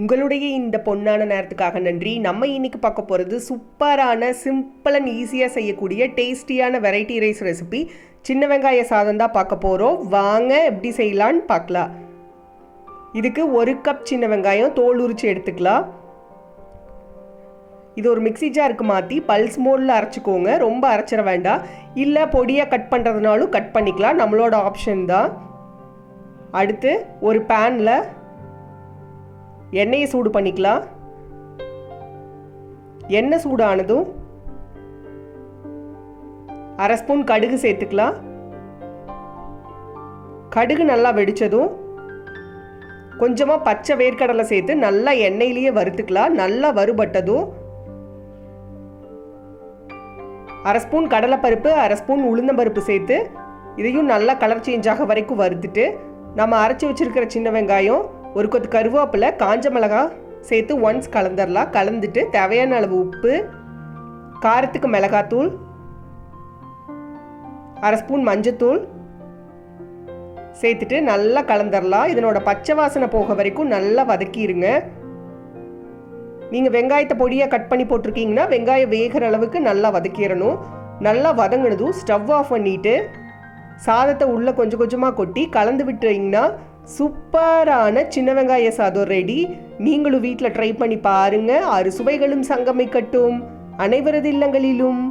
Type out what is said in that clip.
உங்களுடைய இந்த பொன்னான நேரத்துக்காக நன்றி. நம்ம இன்னைக்கு பார்க்க போகிறது சூப்பரான சிம்பிள் அண்ட் ஈஸியாக செய்யக்கூடிய டேஸ்டியான வெரைட்டி ரைஸ் ரெசிபி சின்ன வெங்காய சாதம் தான் பார்க்க போகிறோம். வாங்க எப்படி செய்யலான்னு பார்க்கலாம். இதுக்கு 1 கப் சின்ன வெங்காயம் தோல் உரித்து எடுத்துக்கலாம். இது ஒரு மிக்ஸி ஜாருக்கு மாற்றி பல்ஸ் மோடில் அரைச்சிக்கோங்க. ரொம்ப அரைச்சிட வேண்டாம். இல்லை பொடியாக கட் பண்ணுறதுனாலும் கட் பண்ணிக்கலாம், நம்மளோட ஆப்ஷன் தான். அடுத்து ஒரு பேனில் எண்ணெயை சூடு பண்ணிக்கலாம். எண்ணெய் சூடானதும் 1/2 ஸ்பூன் கடுகு சேர்த்துக்கலாம். கடுகு நல்லா வெடித்ததும் கொஞ்சமாக பச்சை வேர்க்கடலை சேர்த்து நல்லா எண்ணெயிலேயே வறுத்துக்கலாம். நல்லா வறுபட்டதும் 1/2 ஸ்பூன் கடலைப்பருப்பு 1/2 ஸ்பூன் உளுந்தம்பருப்பு சேர்த்து இதையும் நல்லா கலர் சேஞ்ச் ஆக வரைக்கும் வறுத்துட்டு நம்ம அரைச்சி வச்சுருக்கிற சின்ன வெங்காயம், ஒரு கொத்து கருவேப்பிலை, காஞ்ச மிளகாய் சேர்த்து ஒன்ஸ் கலந்துடலாம். கலந்துட்டு தேவையான அளவு உப்பு, காரத்துக்கு மிளகாத்தூள், 1/2 ஸ்பூன் மஞ்சத்தூள் சேர்த்துட்டு நல்லா கலந்துடலாம். இதனோட பச்சை வாசனை போக வரைக்கும் நல்லா வதக்கிடுங்க. நீங்கள் வெங்காயத்தை பொடியாக கட் பண்ணி போட்டிருக்கீங்கன்னா வெங்காயம் வேகிற அளவுக்கு நல்லா வதக்கிடணும். நல்லா வதங்கினதும் ஸ்டவ் ஆஃப் பண்ணிவிட்டு சாதத்தை உள்ளே கொஞ்சம் கொஞ்சமாக கொட்டி கலந்து விட்டுறீங்கன்னா சூப்பரான சின்ன வெங்காய சாதம் ரெடி. நீங்களும் வீட்டில் ட்ரை பண்ணி பாருங்கள். 6 சுவைகளும் சங்கமிக்கட்டும். அனைவரது இல்லங்களிலும்